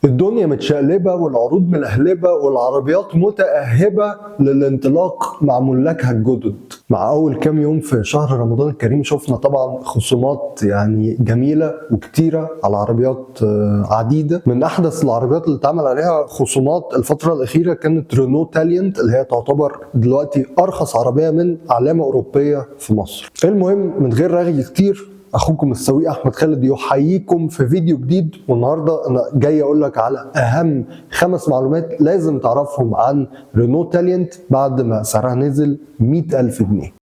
الدنيا متشقلبة والعروض ملهلبة والعربيات متأهبة للانطلاق مع ملاكها الجدد. مع أول كام يوم في شهر رمضان الكريم شفنا طبعا خصومات يعني جميلة وكتيرة على عربيات عديدة. من أحدث العربيات اللي اتعمل عليها خصومات الفترة الأخيرة كانت رينو تاليانت، اللي هي تعتبر دلوقتي أرخص عربية من علامة أوروبية في مصر. المهم من غير رغي كتير، اخوكم السويق احمد خالد يحييكم في فيديو جديد، والنهارده انا جاي اقول لك على اهم 5 معلومات لازم تعرفهم عن رينو تاليانت بعد ما سعرها نزل 100,000 جنيه.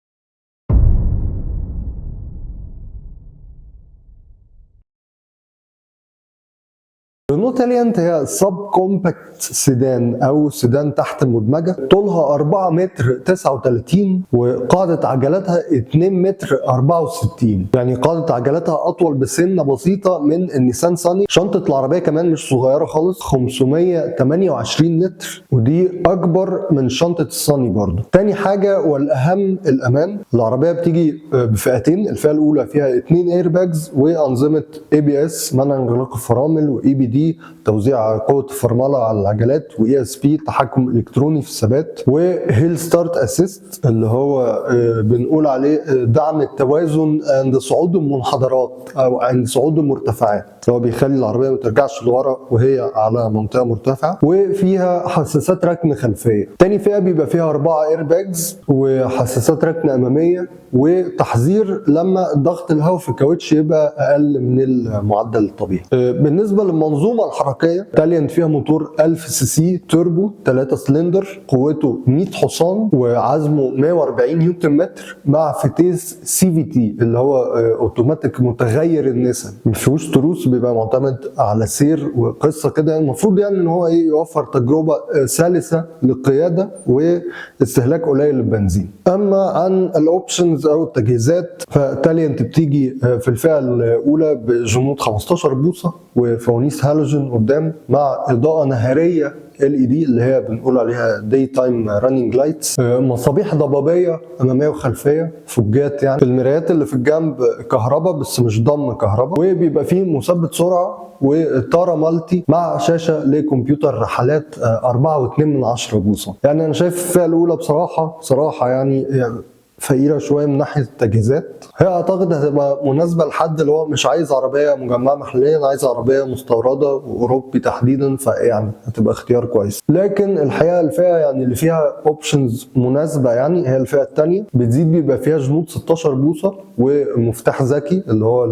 رينو تاليانت هي سب كومباكت سيدان او سيدان تحت المدمجه، طولها 4 متر 39 وقاعده عجلاتها 2 متر 64، يعني قاعده عجلاتها اطول بسنه بسيطه من النيسان صاني. شنطه العربيه كمان مش صغيره خالص، 528 لتر، ودي اكبر من شنطه الصاني برضه. تاني حاجه والاهم الامان. العربيه بتيجي بفئتين، الفئه الاولى فيها 2 اير باجز وانظمه ABS منع انغلاق الفرامل، وEBD توزيع قوه الفرمله على العجلات، وESP تحكم الكتروني في الثبات، وهيل ستارت اسيست اللي هو بنقول عليه دعم التوازن عند صعود المنحدرات او عند صعود المرتفعات، اللي هو بيخلي العربيه ما ترجعش لورا وهي على منطقه مرتفعه. وفيها حساسات ركن خلفيه. تاني فئه بيبقى فيها 4 اير باجز وحساسات ركن اماميه وتحذير لما ضغط الهواء في الكاوتش يبقى اقل من المعدل الطبيعي. بالنسبه للمنظومه الحركيه، تاليانت فيها موتور 1000 سي سي توربو 3 سلندر، قوته 100 حصان وعزمه 140 نيوتن متر، مع فتيس CVT اللي هو اوتوماتيك متغير النسب، ما فيهوش تروس، بيبقى معتمد على سير وقصه كده. المفروض يعني ان هو يوفر تجربه سلسه للقياده واستهلاك قليل للبنزين. اما عن الاوبشنز او التجهيزات، فتاليانت بتيجي في الفئه الاولى بجنود 15 بوصه وفوانيس هالوجين قدام، مع اضاءه نهاريه LED اللي هي بنقول عليها داي تايم راننج لايتس، مصابيح ضبابيه اماميه وخلفيه، فوجات يعني. المرايات اللي في الجنب كهرباء بس مش ضم كهرباء، وبيبقى فيه مثبت سرعه واطاره مالتي مع شاشه لكمبيوتر رحلات 4.2 بوصه. يعني انا شايف الفئه الاولى بصراحه يعني فقيره شويه من ناحيه التجهيزات. هي اعتقد هتبقى مناسبه لحد اللي هو مش عايز عربيه مجمعه محليا، عايز عربيه مستورده واوروبي تحديدا، فيعني هتبقى اختيار كويس. لكن الحقيقه الفئه يعني اللي فيها اوبشنز مناسبه يعني هي الفئه الثانيه، بتزيد بيبقى فيها جنود 16 بوصه ومفتاح ذكي اللي هو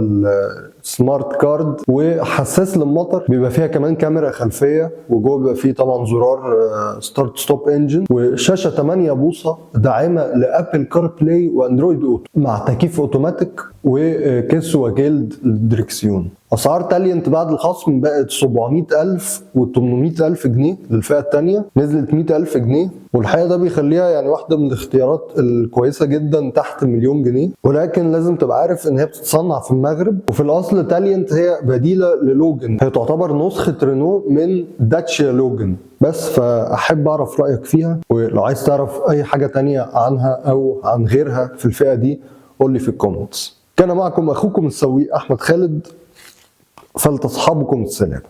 سمارت كارد، وحساس للمطر، بيبقى فيها كمان كاميرا خلفيه، وجوه بيبقى فيه طبعا زرار ستارت ستوب انجن، وشاشه 8 بوصه داعمه لابل كار بلاي واندرويد اوتو، مع تكييف اوتوماتيك وكيس وجلد الدركسيون. اسعار تاليانت بعد الخصم بقت 700,000 و800,000 جنيه للفئه الثانيه، نزلت 100,000 جنيه، والحقيقه ده بيخليها يعني واحده من الاختيارات الكويسه جدا تحت مليون جنيه. ولكن لازم تبقى عارف ان هي بتتصنع في المغرب، وفي الاصل تاليانت هي بديله للوجن، هي تعتبر نسخه رينو من داتشيا لوجن بس. فاحب اعرف رايك فيها، ولو عايز تعرف اي حاجه تانية عنها او عن غيرها في الفئه دي قول لي في الكومنتس. كان معكم اخوكم السويق احمد خالد، فلتصحبكم السلام.